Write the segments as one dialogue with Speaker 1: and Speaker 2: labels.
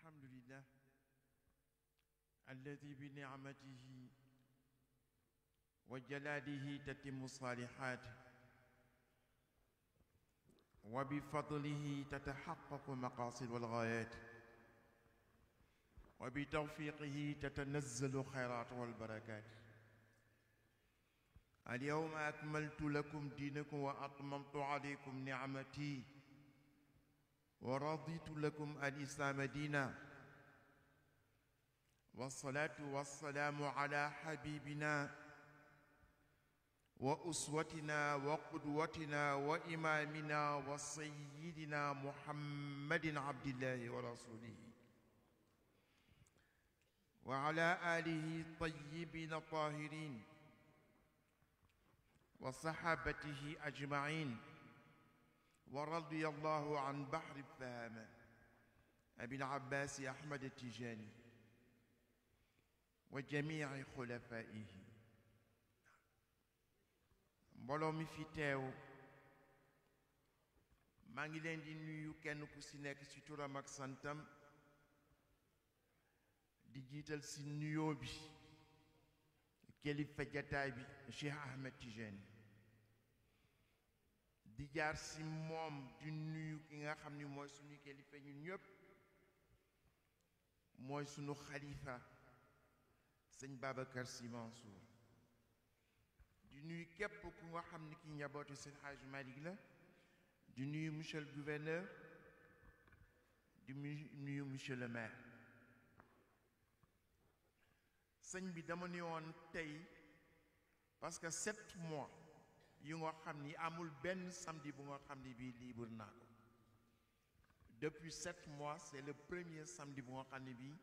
Speaker 1: الحمد لله الذي بنعمته وجلاله تتم الصالحات وبفضله تتحقق المقاصد والغايات وبتوفيقه تتنزل الخيرات والبركات. اليوم أكملت لكم دينكم وأتممت عليكم نعمتي ورضيت لكم الإسلام دينا. والصلاة والسلام على حبيبنا وأسوتنا وقدوتنا وإمامنا وسيدنا محمد عبد الله ورسوله وعلى آله الطيبين الطاهرين وصحابته أجمعين. ورضي الله عن بحر الفهامة أبي العباس أحمد التجاني وجميع خلفائه. mbooloo mi fi teew maa ngi leen di nuyu kenn ku ci nekk ci turam ak santam di jiital ci nuyoo bi kilifa jataay bi Cheikh Ahmed Tijani di jaar ci moom di nuyu ki nga xam ni mooy suñu kilifa ñun ñëpp mooy suñu xalifa sëñ Babacar Sy Mansour di nuyu képp ku nga xam ni ki njabootu sëñ Hadj Malick la di nuyu monsieur le gouverneur di nuyu monsieur le maire. sëñ bi dama ni woon tey parce que 7 mois yu nga xam ni amul benn samedi bu nga xam ni bii libre naa ko. depuis 7 mois c'est le premier samedi bu nga xam ni bii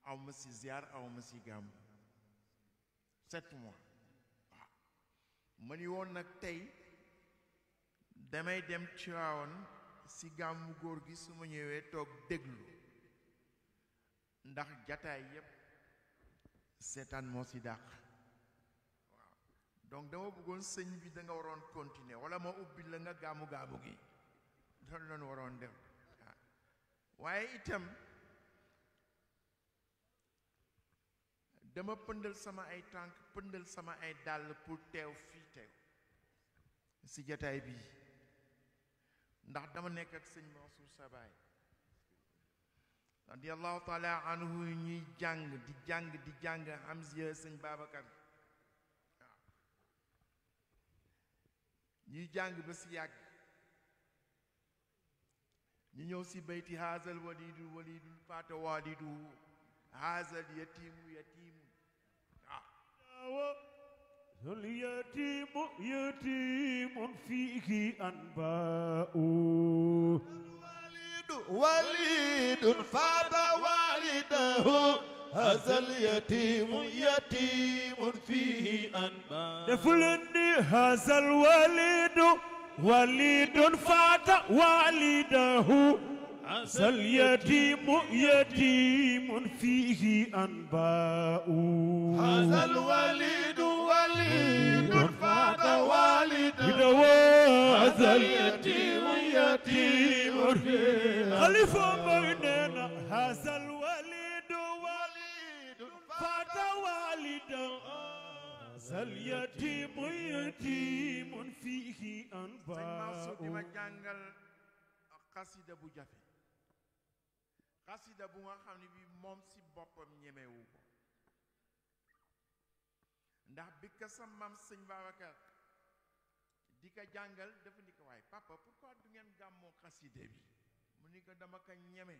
Speaker 1: aw ma si ziar aw ma si gàmmu 7 mois waaw. ma ni woon nag tey damay dem Tiwaawan si gàmmu góor gi su ma ñëwee toog déglu ndax jataay yépp seetaan moo si dàq waaw. donc dama bëggoon sëñ bi da nga waroon continuer wala ma ubbi la nga gàmmu gi doon loon waroon def waaw. waaye itam dama pëndal sama ay tànk pëndal sama ay dàll pour teew fii teew si jataay bii ndax dama nekk ak sëñ Mansour Sabaay radiyallahu taala anhu ñuy jàng di jàng Hamziya sëñ Babacar waaw. ñuy jàng ba si yàgg ñu ñëw si bayti haazal walidul faata walidu haazal yatimu waaw.
Speaker 2: اليتيم يتيم فيه أنباء
Speaker 3: وليد فات والده هذا اليتيم يتيم فيه أنباء.
Speaker 2: دفلني هذا الوليد وليد فات والده هذا اليتيم يتيم فيه أنباء.
Speaker 3: هذا الوليد وليد فات والده هذا اليتيم يتيم فيه.
Speaker 2: خليفة بيننا هذا الوليد فات والده هذا اليتيم يتيم فيه أنباء.
Speaker 1: di ma jàngal xasida bu jafe xasida bu nga xam ne bi moom si boppam ñemewu ko ndax bi ka sa maam sëñ Babacar di ko jàngal dafa ni ko waaye papa pourquoi du ngeen gàmmoo xasida bi mu ni ko dama ko ñeme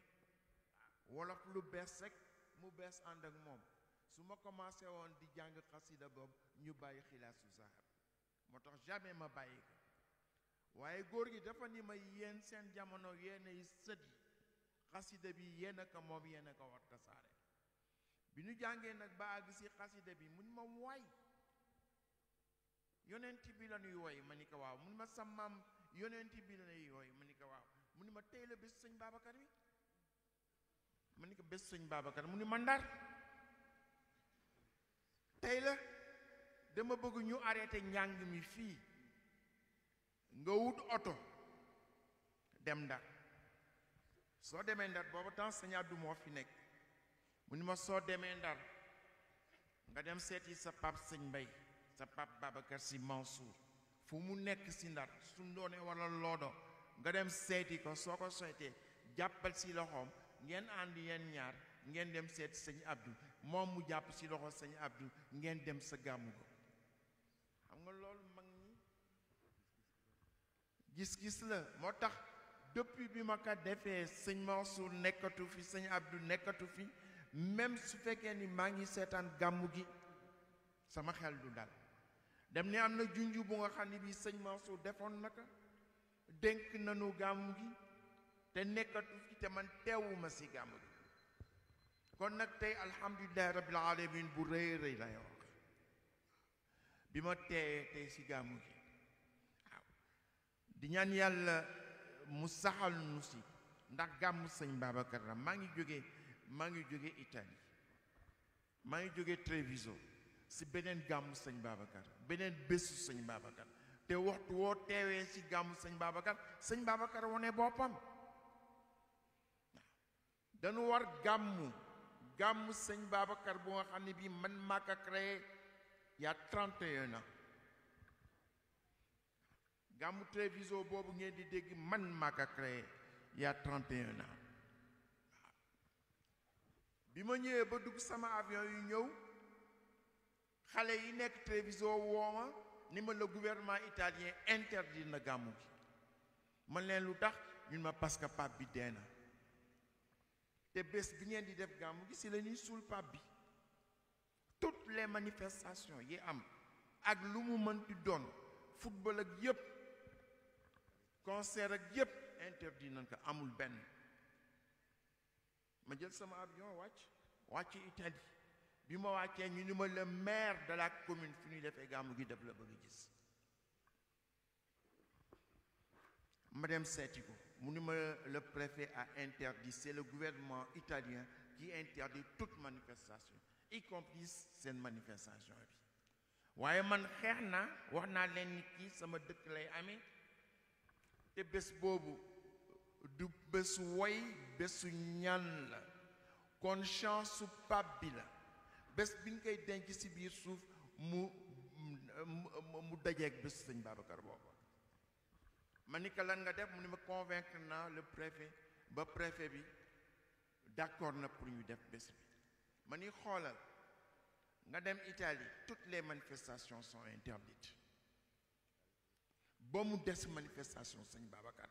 Speaker 1: wolof lu bees rek mu bees ànd ak moom su ma commencé woon di jàng xasida boobu ñu bàyyi xilaasu zahab moo tax jamais ma bàyyi ko waaye góor gi dafa ni ma yéen seen jamono yéenay sët yi xasida bi yéen a ko moom yéen a ko war tasaare. bi ñu jàngee nag ba àgg si xasida bi mun ma waay yonent bi la ñuy woy ma ni ko waaw mun ma sa maam yonent bi la ñuy woy ma ni ko waaw mu ni ma tey la bés sëñ Babacar bi ma ni ko bés sëñ Babacar mu ni ma Ndar tey la dama bëgg ñu arrêté njàng mi fii nga wut oto dem Ndar soo demee Ndar boobu temps sëñ Abdou moo fi nekk mu ni ma soo demee Ndar nga dem seeti sa pap sëñ Mbay sa pap Babacar Si Mansour fu mu nekk si Ndar su ndoone wala loodo nga dem seeti ko soo ko seetee jàppal si loxoom ngeen ànd yeen ñaar ngeen dem seeti sëñ Abdou moom mu jàpp si loxo sëñ Abdou ngeen dem sa gàmmu ko xam nga loolu mag ñi gis-gis la moo tax depuis bi ma ko defee sëñ Mansour nekkatu fi sëñ Abdou nekkatu fi même su fekkee ni maa ngi seetaan gàmmu gi sama xel du dal dem ni am na junju bu nga xam ne bii sëñ Mansour defoon naka dénk nanu gàmmu gi te nekkatu fi te man teewuma si gàmmu gi kon nag tey alhamdulillahi rabbil alamin bu rëy rëy lay wax bi ma teeyee tey si gàmmu gi waaw di ñaan yàlla mu saxal nu si ndax gàmmu sëñ Babacar la maa ngi jóge Italie maa ngi jóge Treviso si beneen gàmmu sëñ Babacar beneen bésu sëñ Babacar te waxtu woo teewee si gàmmu sëñ Babacar wone boppam dañu war gàmmu sëñ Babacar bu nga xam ne bii man maa ko créé il y a 31 ans gàmmu Treviso boobu ngeen di dégg man maa ko créé il y a 31 ans bi ma ñëwee ba dugg sama avion yu ñëw xale yi nekk Treviso wooma ni ma le gouvernement italien interdit na gàmmu gi man leen lu tax ñun ma parce que pape bi dee na te bés bi ngeen di def gàmmu gi si la ñuy suul pape bi toutes les manifestations yi am ak lu mu mënti doon football ak yépp concert ak yépp interdit nañ ko amul benn ma jël sama avion wàcc Italie bi ma wàccee ñu ni ma le maire de la commune fi ñuy defee gàmmu gi def la bëgg a gis ma dem seeti ko mu ni ma le préfet a interdit c'est le gouvernement italien qui interdit toute manifestation y compris seen manifestation bi waaye man xeex naa wax naa leen ni kii sama dëkk lay amee te bés boobu du bésu woy bésu ñaan la kon chance su pape bi la bés bi ñu koy denc ci biir suuf mu dajeeg bés sëñ Babacar boobu ma ni ko lan nga def mu ni ma convaincre naa le préfet ba préfet bi d'accord na pour ñu def bés bi ma ni xoolal nga dem Italie toutes les manifestations sont interdites ba mu des manifestation sëñ Babacar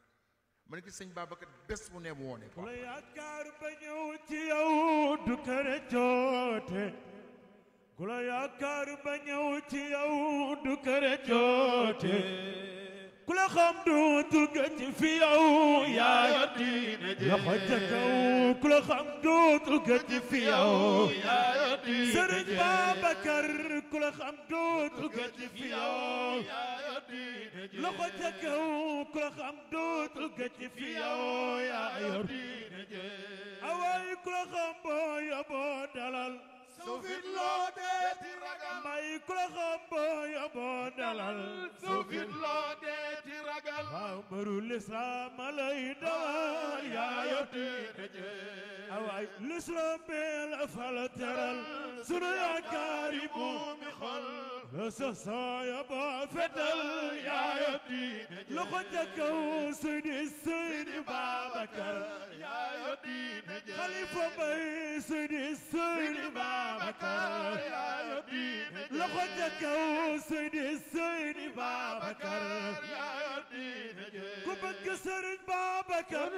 Speaker 1: ma ne ko sëñ Babacar bés mu ne mu woone ko
Speaker 2: la yaakaar ba ñëw ci yow du kër joote ku la yaakaar ba ñëw ci yow du kër joote ku la xam dootul gëj fi yow yaa diine je loxo ca kaw ku la xam dootul gëj fi yow yaa diine Sëriñ Babacar ku la xam dootul gëj fi yow yaa diine je loxo ca kaw ku la xam dootul gëj fi yow yaa diine je awaay ku la xam boo yaboo dalal
Speaker 3: Sufit loo deeti ragal
Speaker 2: may ku la xam boo yaboo dalal
Speaker 3: Sufit loo deeti ragal
Speaker 2: waaw mbaru lislaam lay dawal yaa yoti awaay lislaam bee la fal teral sunu yaakaar yi
Speaker 3: buumi xol
Speaker 2: la sax saa yaboo fetal yaa yoti loxo ca kaw Seydi Babacar
Speaker 3: yaa yoti
Speaker 2: Xalifa Mbay Seydi Babacar
Speaker 3: yaa yoti
Speaker 2: loxo ca kaw Seydi Babacar
Speaker 3: yaa yoti
Speaker 2: ku bëgg Sëriñ Babacar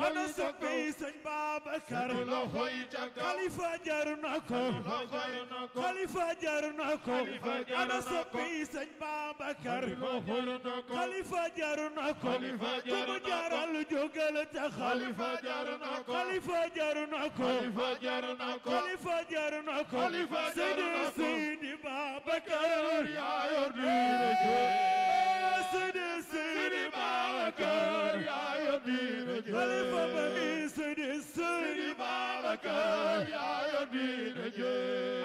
Speaker 2: ana soppi Sëriñ Babacar
Speaker 3: loxo yi ca kaw
Speaker 2: Xalifa jar na ko Xalifa jar na ko ana soppi Sëriñ Babacar Xalifa jar na ko ku mu jaral jógal taxaw
Speaker 3: Xalifa jar na ko
Speaker 2: Xalifa jar na ko
Speaker 3: Xalifa jar na ko
Speaker 2: Xalifa jar na ko
Speaker 3: Xalifa jar na ko
Speaker 2: Seydi Babacar
Speaker 3: yaa yor diine je
Speaker 2: Seydi
Speaker 3: Babacar yaa yor diine je
Speaker 2: Xalifa Mbay Seydi
Speaker 3: Babacar yaa yor diine je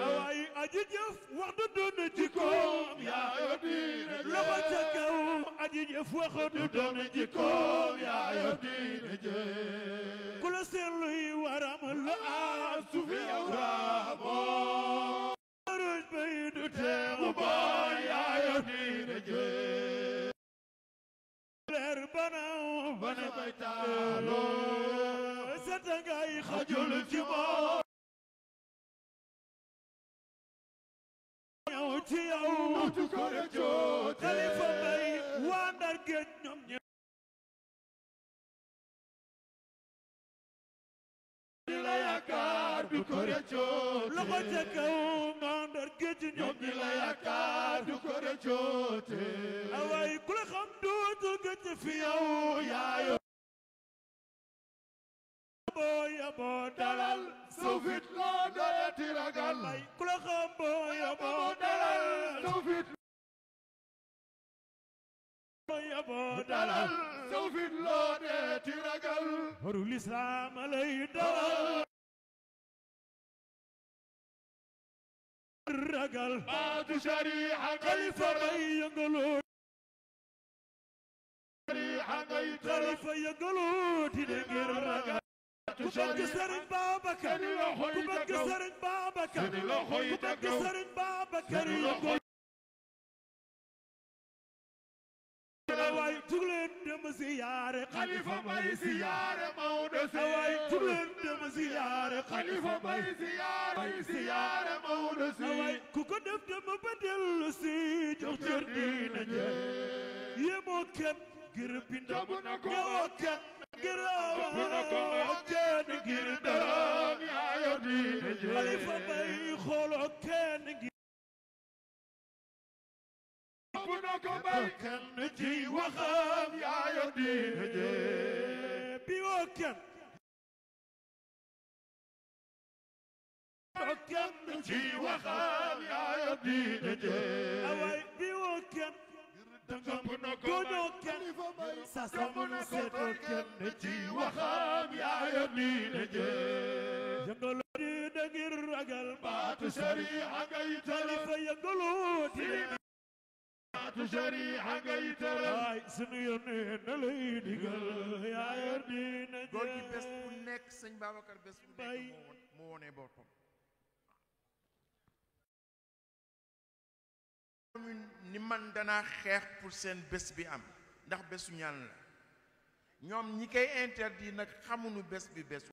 Speaker 2: awaay aji jëf wax du doon jikkoom
Speaker 3: yaa yor diine je
Speaker 2: loxo ca kaw aji jëf wax du doon
Speaker 3: jikkoom yaa yor diine je
Speaker 2: ku la
Speaker 3: xajul ci moom
Speaker 2: ñëw ci yow
Speaker 3: dootu ko rëccoote
Speaker 2: Xalifa Mbay waa Ndar géej ñoom ñëpp
Speaker 3: ñi la yaakaar du ko rëccoote
Speaker 2: loxo ca kaw waa Ndar géej ñoom
Speaker 3: ñi la yaakaar du ko rëccoote
Speaker 2: awaay ku la xam dootul gëj fi yow
Speaker 3: yaayo
Speaker 2: booya boo dalal
Speaker 3: sufit loo doye tiragal
Speaker 2: ay ku la xam booya boo
Speaker 3: dalal
Speaker 2: dalal
Speaker 3: sufit
Speaker 2: booya boo
Speaker 3: dalal
Speaker 2: dalal
Speaker 3: sufit loo doye tiragal
Speaker 2: waru lislaam lay dalal ragal
Speaker 3: baatu shari'a ngay
Speaker 2: Xalifa
Speaker 3: tëral
Speaker 2: Mbay yëngaloo
Speaker 3: shari'a ngay tëral
Speaker 2: Xalifa yëngaloo ti de ngir ragal ku bëgg Sëriñ Babacar
Speaker 3: seeni loxo
Speaker 2: ku
Speaker 3: yi
Speaker 2: bëgg
Speaker 3: ca kaw
Speaker 2: Sëriñ Babacar
Speaker 3: seeni loxo yi
Speaker 2: ku
Speaker 3: ca
Speaker 2: bëgg
Speaker 3: kaw
Speaker 2: Sëriñ Babacar
Speaker 3: seeni loxo
Speaker 2: yëngaloo waay jug leen dem ziyaare
Speaker 3: Xalifa Mbay siyaare Maodo
Speaker 2: waay jug leen dem ziyaare
Speaker 3: Xalifa Mbay siyaare Maodo
Speaker 2: waay ku ko def dem ba dellu si jox cër diina je yemoo kenn ngir bind
Speaker 3: Jabu na ko
Speaker 2: ñëwoo kenn ngir
Speaker 3: Jabu na ko
Speaker 2: kenn ngir dara
Speaker 3: doom yaayo diine je
Speaker 2: Xalifa Mbay xooloo kenn ngir
Speaker 3: Jabu na ko Mbay
Speaker 2: kenn ci waxam
Speaker 3: yaayo diine je
Speaker 2: bi woo kenn kenn
Speaker 3: ci waxam yaayo diine je
Speaker 2: awaay bi woo kenn
Speaker 3: Jabu na ko
Speaker 2: doñoo kenn sa sama seetoo kenn
Speaker 3: ci waxam yaayo diine je
Speaker 2: yëngaloo di da ngir ragal
Speaker 3: baatu shari'a ngay tëral
Speaker 2: Xalifa yëngaloo di
Speaker 3: baatu shari'a ngay tëral
Speaker 2: ay sunu yónnee na lay digal yaa yor diina
Speaker 1: góor gi bés bu nekk sëñ Babacar bés bu
Speaker 2: Mbay.
Speaker 1: nekk moo wone boppam ni man danaa xeex pour seen bés bi am ndax bésu ñaan la ñoom ñi koy interdit nag xamuñu bés bi bésu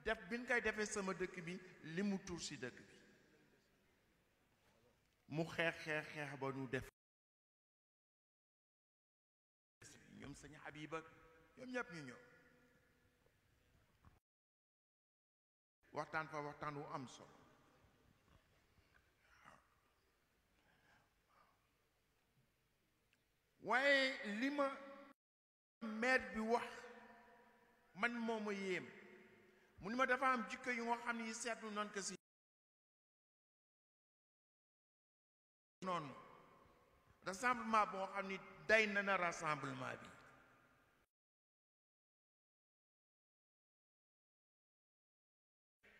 Speaker 1: def bi ñu koy defee sama dëkk bi li mu tuur si dëkk bi mu xeex ba ñu def ñoom sëñ Habiba ñoom ñëpp ñu ñëw waxtaan fa waxtaan wu am solo waaye li ma maire bi wax man moo ma yéem mu ni ma dafa am jikko yu nga xam ni seetlu noonu ko si noonu rassemblement boo xam ni day na rassemblement bi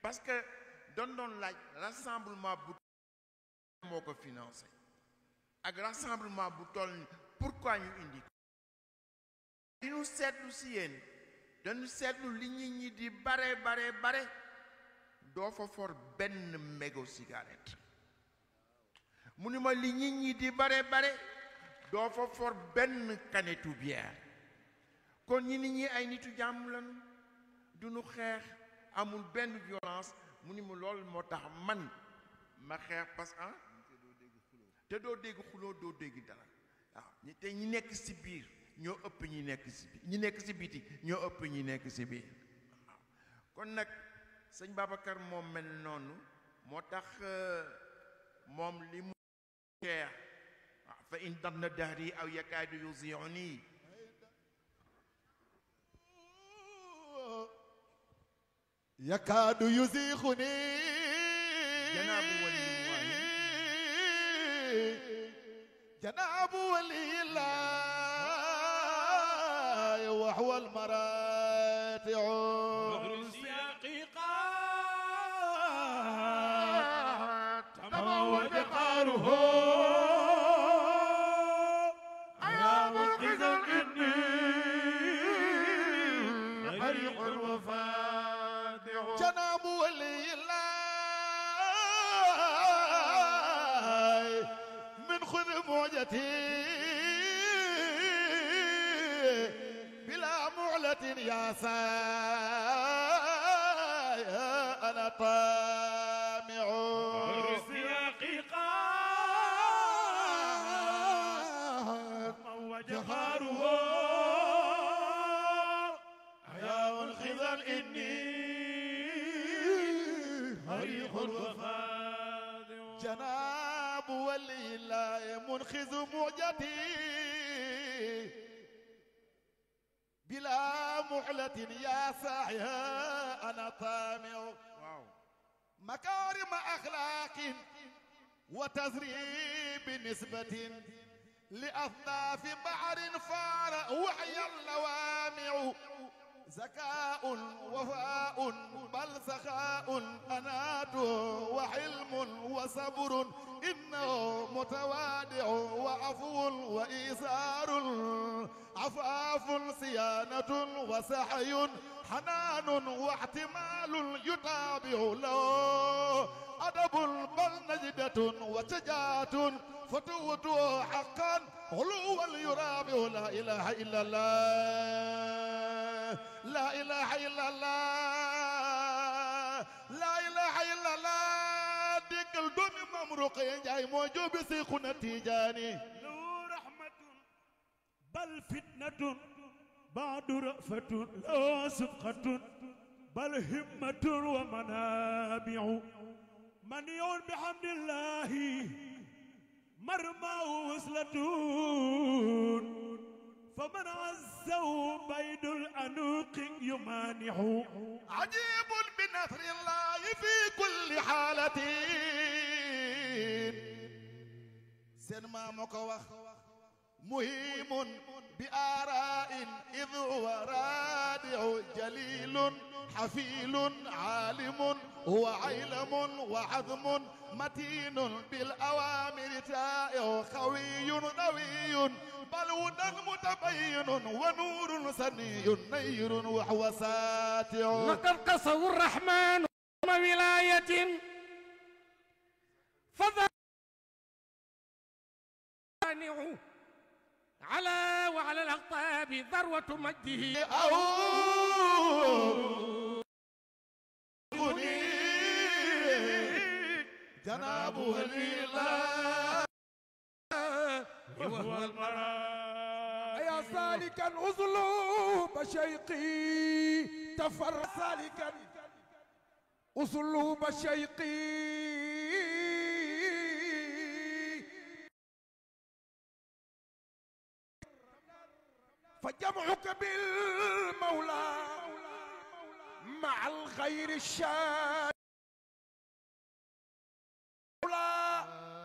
Speaker 1: parce que doon laaj rassemblement bu moo ko financé ak rassemblement bu toll ni pourquoi ñu indi ko li ñu seetlu si yéen dañu seetlu li nit ñi di bare doo fa for benn mégo cigarette mu ni ma li nit ñi di bare doo fa for benn kanetu bière kon ñi nit ñi ay nitu jàmm lañu duñu xeex amul benn violence mu ni ma loolu moo tax man ma xeex parce que te doo dégg xuloo doo dégg dara waaw te ñi nekk si biir ñoo ëpp ñi nekk si biir ñi nekk si biti ñoo ëpp ñi nekk si biir waaw kon nag sëñ Babacar moom mel noonu moo tax moom li mu xeex waaw fa in danna dahri aw yakaadu yuziuni
Speaker 3: yakaadu yuziixuni
Speaker 1: janaabu wali
Speaker 3: janaabu waliyillaahi wa huwa al-maraati'u تموج قاره يا منقذ إني غريق وفادع جناب ولي الله من خذ موجتي بلا معلة محلة يا ساي أنا طامع
Speaker 2: سياقي وجهاره
Speaker 3: حياء الخذل إني هريق الوفاء جناب ولي الله منخذ معجتي بلا محلة يا ساعيها أنا طامع مكارم أخلاق وتزريب نسبة لأصناف بحر فار وحي اللوامع زكاء وفاء بل سخاء أنات وحلم وصبر إنه متوادع وعفو وإيثار عفاف صيانة وسحي حنان واحتمال يتابع له أدب بل نجدة وشجاعة فتوت حقا علوا يرابع لا إله إلا الله لا إله إلا الله لا إله إلا الله ديكل دومي ممروق ينجاي موجو بسيخنا تيجاني
Speaker 2: له رحمة بل فتنة بعد رأفة لا صفقة بل همة ومنابع من يعون بحمد الله مرمى وصلة فمن عزه بين الأنوق يمانع
Speaker 3: عجيب بنصر الله في كل حالة سنما مكوخ مهيم بآراء إذ هو رادع جليل حفيل عالم وعيلم وعظم متين بالأوامر تائع خوي روي بل هدى متبين ونور سني نير وهو ساتع
Speaker 4: لقد قصه الرحمن ولاية فذا على وعلى الأقطاب ذروة مجده
Speaker 3: أو جناب ولي الله
Speaker 2: وهو المراد
Speaker 4: يا سالكا أسلوب شيقي تفر سالكا أسلوب شيقي فجمعك بالمولى مع الخير الشاي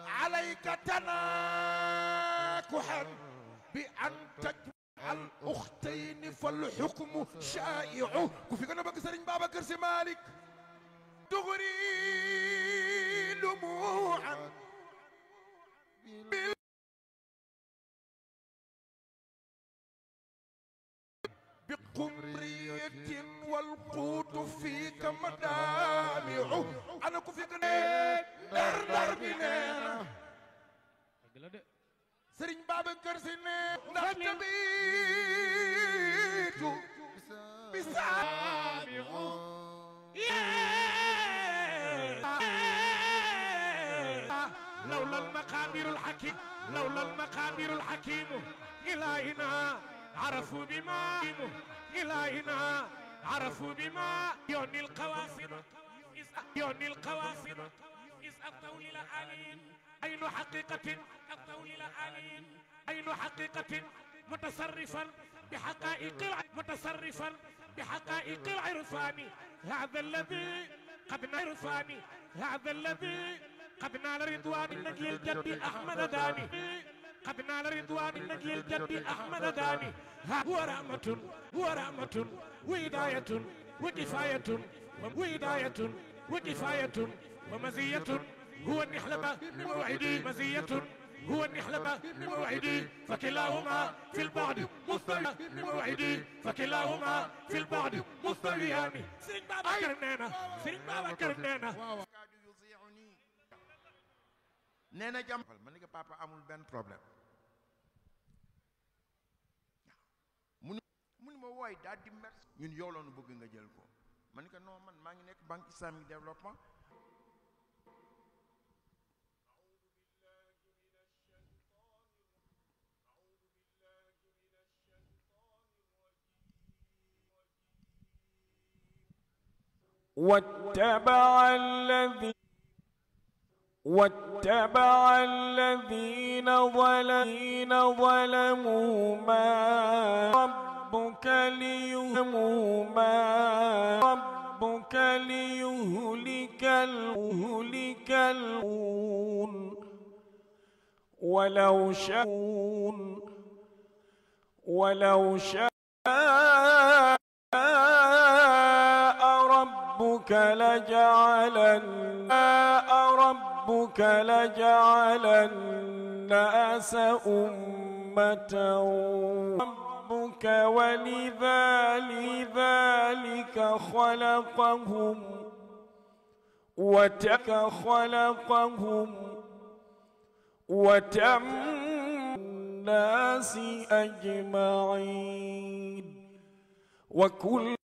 Speaker 4: عليك تناكحا بأن تجمع الأختين فالحكم شائع كفي كنا بك سرين بابا كرسي مالك تغري دموعا بقمرية والقوت فيك مدامع أنا كفي كنا دار بنينا سرين بابا كرسي نتبيت بسامع لولا المقامير الحكيم لولا المقامير الحكيم إلهنا عرفوا بما إلهنا عرفوا بما يوني القوافر يوني القوافر إذ أتوا للآلين أين حقيقة أتوا للآلين أين حقيقة متصرفا بحقائق العرفان هذا الذي قد نعرفان هذا الذي قد نال رضوان النجل الجد أحمد داني قد نال رضوان النجل الجد أحمد داني ورحمة وهداية وكفاية وهداية وكفاية ومزية هو النحلة بموعدي مزية هو النحلة بموعدي فكلاهما في البعد مستوي بموعدي فكلاهما في البعد مستويان سرين بابا كرنانا سرين بابا كرنانا
Speaker 1: nee na jàmm ma ni ko papa amul benn problème mu mu ni ma wooy daal di merci ñun yow la nu bëgg nga jël ko ma ni ko non man maa ngi nekk banque islamique développement.
Speaker 5: واتبع الذين ظلموا ما ربك ليهلك القرون ولو شاء ربك لجعل الناس أمة ربك ولذلك خلقهم وتم الناس أجمعين وكل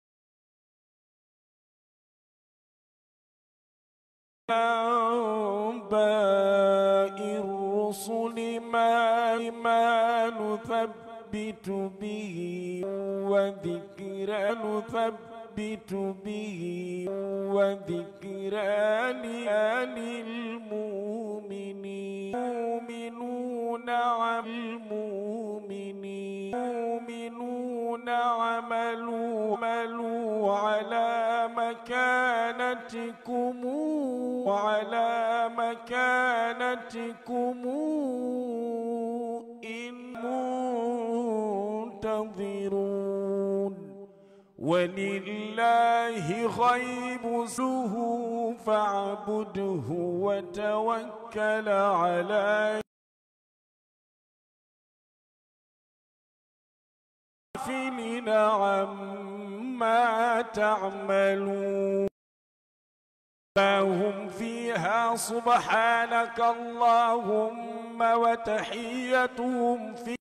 Speaker 5: أنباء الرسل ما نثبت به وذكرى للمؤمنين عملوا على مكانتكم إن منتظرون ولله غيب سه فاعبده وتوكل عليه غافلين عما تعملون هم فيها سبحانك اللهم وتحيتهم في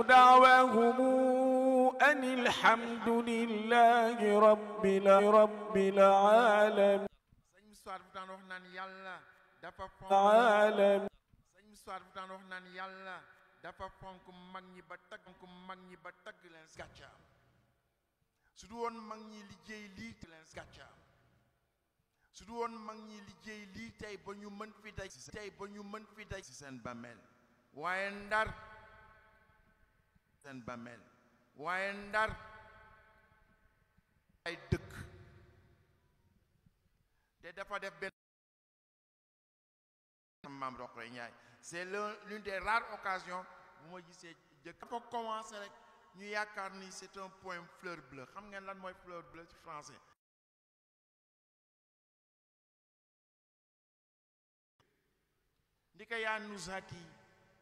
Speaker 5: دعواهم أن الحمد لله رب العالمين
Speaker 1: dafa fonk mag ñi ba tagg leen gàccaam su du woon mag ñi liggéey lii te leen gàccaam su du woon mag ñi liggéey lii tey ba ñu mën fi day ci seen bàmmeel waaye ndar ay dëkk te dafa def benn maam Rokhaya Ndiaye c'est l'une des rares occasions bu ma gisee jëkk dafa commencé rek ñu yaakaar ni c'est un poème fleur bleue xam ngeen lan mooy fleur bleue ci français ndika yaa nusati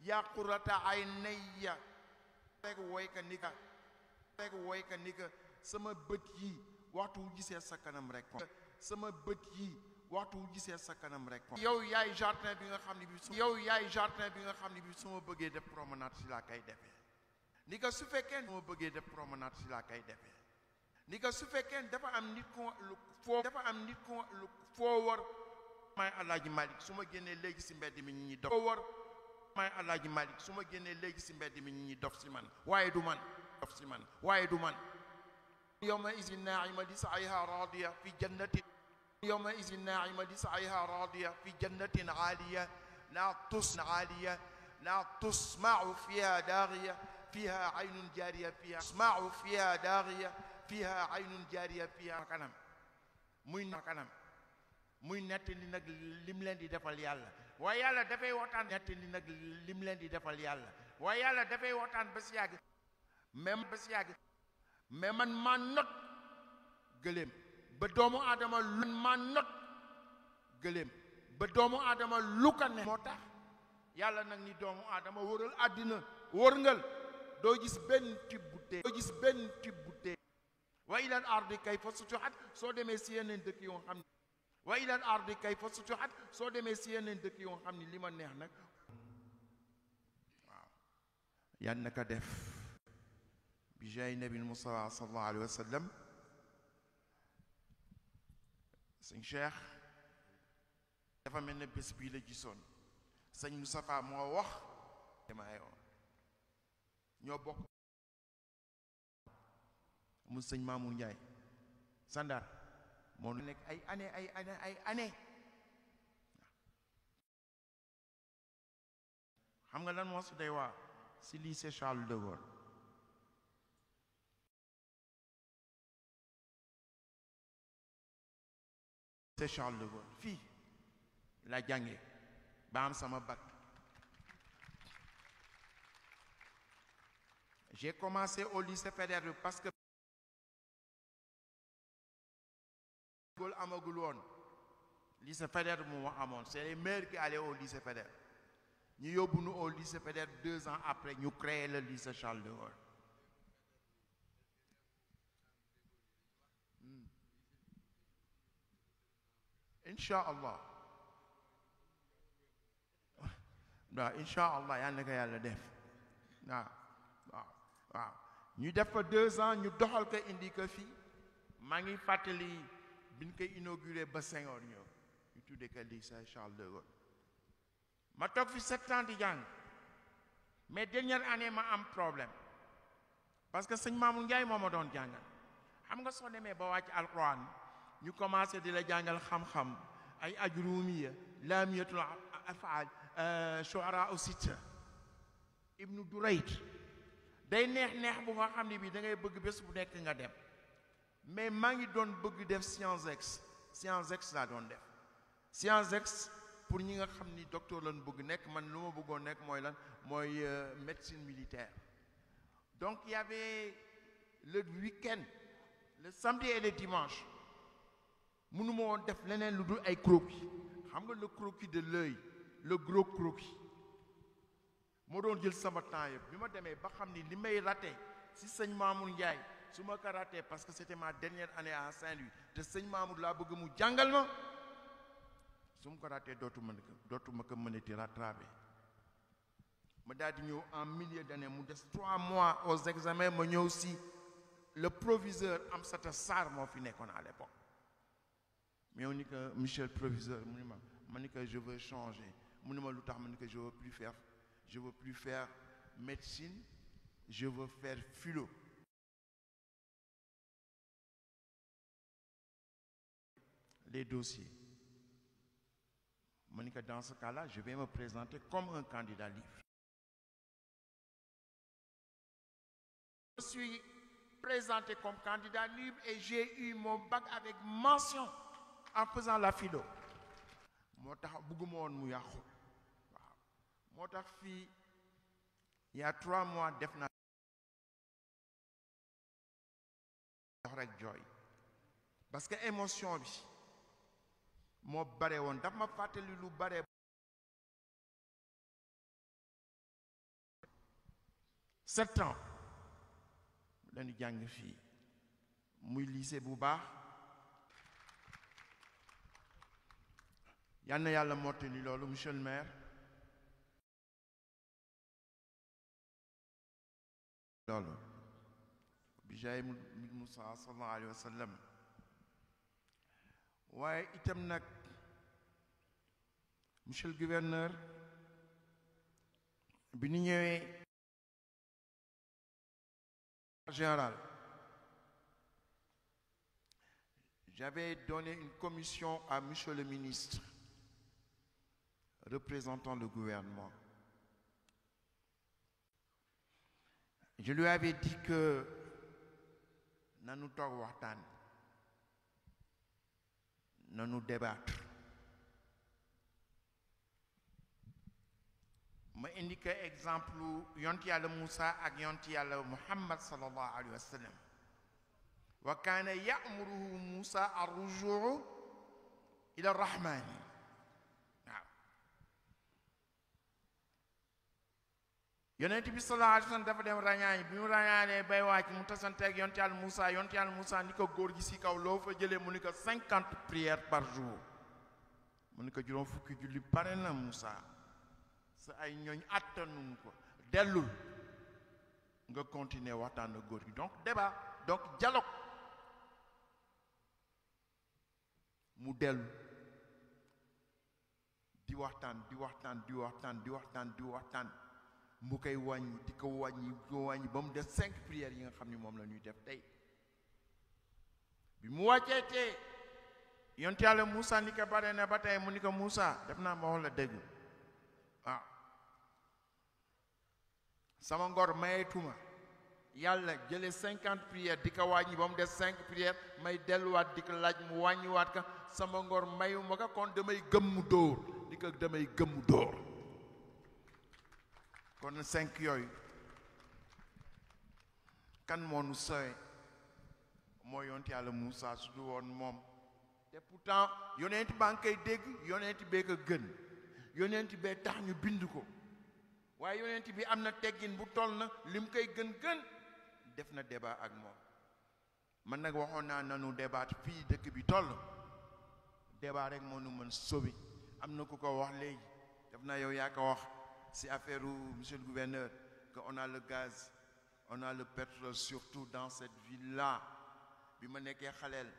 Speaker 1: yaa qurrata aynayya fekk woyka ni ka sama bët yi waxtu wu gisee sa kanam rek waxtu wu gisee sa kanam rek yow yaay jardin bi nga xam ne bi su ma bëggee def promenade si laa koy defee ni ko su fekkee su ma bëggee def promenade si laa koy defee ni ko su fekkee dafa am nit ku foo war may Alaaji Malick su ma génnee léegi si mbedd mi ñi dof foo war may Alaaji Malick su ma génnee léegi si mbedd mi ñi dof si man waaye du man yawma izin naa'ima li sa'yiha raadiya fi jannatin يومئذ ناعمة لسعيها راضية في جنة عالية لا تسمع فيها داغية فيها عين جارية فيها kanam muy nettali nag lim leen di defal yàlla waaye yàlla dafay waxtaan nettali nag lim leen di defal yàlla waaye yàlla dafay waxtaan ba si yàgg mais man maa not gëléem ba doomu aadama lu ma not gëléem ba doomu aadama lu ko ne moo tax yàlla nag ni doomu aadama wëral àddina wërngal doo gis benn tibb bu tee wa ilal ardi kayfa sutihat soo demee si yeneen dëkk yoo xam ne wa ilal ardi kayfa sutihat soo demee si yeneen dëkk yoo xam ne li ma neex nag waaw yan naka def bi jaay nabi Mustafa sallallahu alayhi wa sallam. sëñ Cheikh dafa mel ne bés bii la gisoon sëñ Moustapha moo wax demaayoo ñoo bokk mu sëñ Mamour Ndiaye Sandar moo nekk ay année xam nga lan moo si day waa si lycée Charles de Gaulle lycée Charles de Gaulle fii la jànge ba am sama bac. J'ai commencé au lycée Faidherbe parce que Gaulle amagul woon lycée Faidherbe moo amoon c'est les meilleurs qui allaient au lycée Faidherbe ñu yóbbu nu au lycée Faidherbe 2 ans après ñu créé le lycée Charles de Gaulle. incha allah waaw incha allah yal na ko yàlla def waaw ñu def fa 2 ans ñu doxal ko indi ko fii maa ngi fàttali biñ koy inauguré ba Senghor ñëw ñu tuddee ko lycée Charles de Gaulle ma toog fi 7 ans di jàng mais dernière année ma am problème parce que sëñ Mamour Ndiaye moo ma doon jàngal xam nga soo demee ba wàcc alquran ñu commencé di la jàngal xam-xam ay ajrumiya laamiyatul afaal shuara sitta ibnu Durayd day neex bu nga xam ne bii da ngay bëgg bés bu nekk nga dem mais maa ngi doon bëgg def sciences ex laa doon def sciences ex pour ñi nga xam ni docteur lañ bëgg nekk man lu ma bëggoon nekk mooy lan mooy médecine militaire. Donc il y avait le week-end le samedi et le dimanche mënuma woon def leneen lu dul ay croquis xam nga le croquis de l'œil le gros croquis moo doon jël sama temps yëpp bi ma demee ba xam ni li may raté si sëñ Mamour Ndiaye su ma ko raté parce que c'était ma dernière année à Saint-Louis te sëñ Mamour laa bëgg mu jàngal ma su ma ko raté dootuma ko mënati rattrapé ma daal di ñëw en milieu d'année mu des 3 mois aux examens ma ñëw si le proviseur Amsata Sarr moo fi nekkoon à l'époque mais ni que monsieur le proviseur mu ni ma ni que je veux changer mu ni ma lu tax ma ni que je veux plus faire médecine je veux faire philo. Les dossiers ma ni que dans ce cas-là je vais me présenter comme un candidat libre. Je suis présenté comme candidat libre et j'ai eu mon bac avec mention en faisant la philo. moo tax bëgguma woon mu yàqu waaw moo tax fii il y a 3 mois def naa dox rek jooy parce que émotion bi moo bare woon daf ma fàttali lu bare 7 ans dañu jàng fii muy lycée bu baax yal na yàlla mottali loolu monsieur le maire loolu bi jaay Musa sallallahu alayhi wa sallam waaye itam nag monsieur le gouverneur bi ñu ñëwee général, j'avais donné une commission à monsieur le ministre représentant le gouvernement. Je lui avais dit que nanu toog waxtaan nanu débattre ma indiqué exemple yonti yàlla Moussa ak yonti yàlla Muhammad sallallahu alayhi wa sallam wa kaana ya'muruhu Moussa ar-rujuu ila rahmani waaw yonent bi sallallahu alayhi wa sallam dafa dem rañaani bi mu rañaanee bay wàcc mu tasante ak yonti yàlla Moussa ni ko góor gi si kaw loo fa jëlee mu ni ko 50 prières par jour mu ni ko juróom fukki julli pare na Moussa sa ay ñooñ attanuñ ko dellul nga continuer waxtaan ak góor gi donc débat donc dialogue mu dellu di waxtaan mu koy wàññi di ko wàññi ba mu des 5 prières yi nga xam ni moom la ñuy def tey bi mu wàccee tee yonent Yàlla Moussa ni ko bare na ba tey mu ni ko Moussa def naa ma wax la dëgg waaw sama ngor mayetuma yàlla jële 50 prières di ko wàññi ba mu des 5 prières may delluwaat di ko laaj mu wàññiwaat ka sama ngor mayuma ko kon damay gëmmu dóor di ko damay gëmmu dóor kon 5 yooyu kan moo nu sowe moo yonent Yàlla Moussa su du woon moom te pourtant yonent baa ngi koy dégg yonent bee ko gën yonent bee tax ñu bind ko waaye yonent bi am na teggin bu toll na lim koy gën def na débat ak moom man nag waxoon naa nanu débat fii dëkk bi toll débat rek moo nu mën sauver am na ku ko wax léegi def naa yow yaa ko wax si affaire monsieur le gouverneur que on a le gaz on a le pétrole surtout dans cette ville-là bi ma nekkee xaleel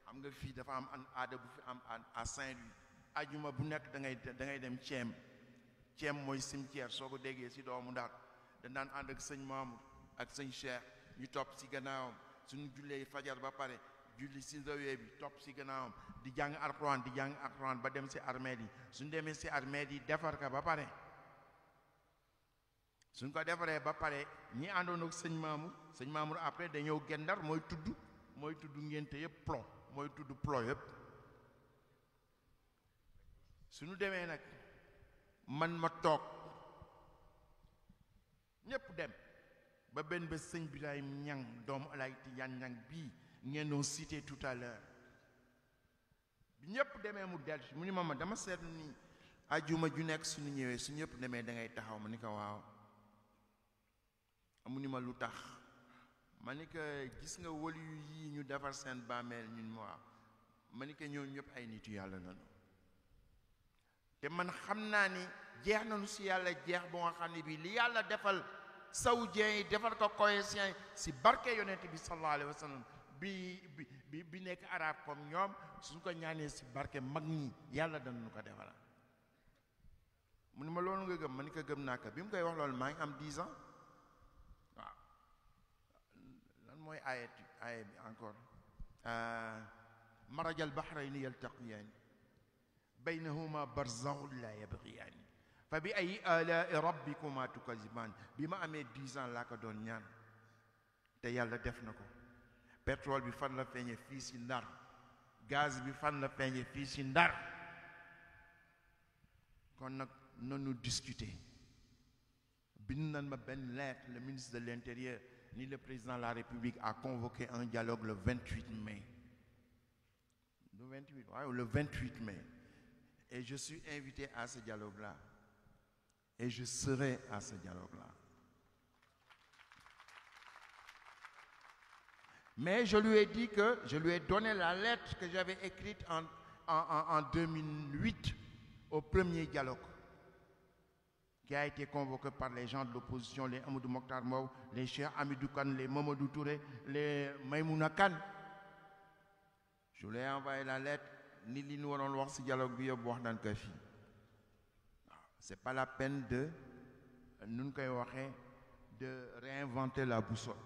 Speaker 1: xam nga fii dafa am an aada bu fi am à Saint-Louis ajuma bu nekk da ngay dem Ceem mooy cimetière soo ko déggee si doomu Ndar dañ daan ànd ak sëñ Mamour ak sëñ Cheikh ñu topp si gannaawam suñu jullee fajar ba pare julli si zawee bi topp si gannaawam di jàng Alxuraan ba dem si armeel yi suñu demee si armeel yi defar ka ba pare suñ ko defaree ba pare ñi àndoon ak sëñ Mamour après dañoo gendar mooy tudd ngénte yëpp plomb mooy tudd plomb yëpp suñu demee nag man ma toog ñépp dem ba benn bés sëñ Birahim Ñang doomu Alaay Tijaan Ñang bii ngeen doon cité tout à l'heure bi ñépp demee mu dellu mu ni ma dama seetlu ni ajuma ju nekk suñu ñëwee su ñépp demee da ngay taxaw ma ni ko waaw mu ni ma lu tax ma ni ko gis nga wali yu yii ñu defar seen bàmmeel ñun ma waaw ma ni ko ñoo ñëpp ay nitu yàlla lañu te man xam naa ni jeex nañu si yàlla jeex bu nga xam ne bii li yàlla defal saoudien yi defal ko koweïtien yi si barke yonent bi sallallahu alayhi wa sallam bi nekk arabe comme ñoom suñ ko ñaanee si barke mag ñi yàlla danañu ko defal mu ni ma loolu nga gëm ma ni ko gëm naa ko bi mu koy wax loolu maa ngi am 10 ans waaw lan mooy aaya bi encore marajal bahrayni yaltaqiyaani baynahuma barzakhun la yabghiyaani fa bi ay alaa'i rabbikuma tukazibaan bi ma amee 10 ans laa ko doon ñaan te yàlla def na ko pétrole bi fan la feeñe fii si Ndar gaz bi fan la feeñe fii si Ndar kon nag nanu discuter bind nañ ma benn lettre le ministre de l'Intérieur ni le président de la République a convoqué un dialogue le 28 mai le 28 mai et je suis invité à ce dialogue-là et je serai à ce dialogue-là. Mais je lui ai dit que je lui ai donné la lettre que j'avais écrite en 2008 au premier dialogue qui a été convoqué par les gens de l'opposition, les Amadou Mokhtar Mbow, les Cheikh Hamidou Kane, les Mamadou Touré, les Maïmouna Kane. Je lui ai envoyé la lettre ni li ñu waroon wax ci dialogue bi yëpp wax nañ ko fii c'est pas la peine de nun koy waxee de réinventer la boussole.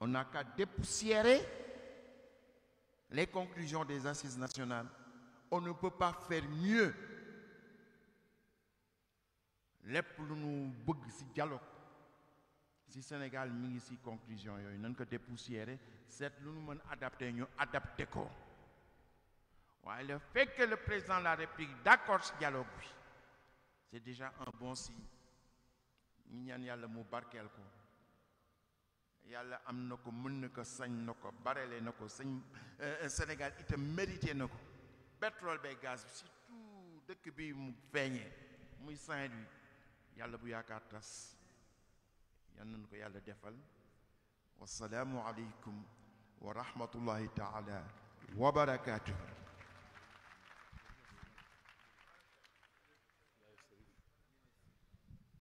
Speaker 1: On n'a qu'à dépoussiérer les conclusions des assises nationales. On ne peut pas faire mieux. lépp lu nu bëgg ci dialogue ci Sénégal mi ngi ci conclusion yooyu nañ ko dépoussiérer seet lu nu mën adapté ñu adapté ko waaye le fait que le président de la République d'accord ci dialogue bi c'est déjà un bon signe ñu ñaan yàlla mu barkeel ko yàlla am na ko mën na ko sañ na ko barele na ko sañ Sénégal itam mérité na ko pétrole bay gaz bi surtout dëkk bi mu feeñee muy Saint-Louis yàlla bu yaakaar tas yal nañu ko yàlla defal wasalaamu aleykum wa rahmatullahi taala wa barakaatuh.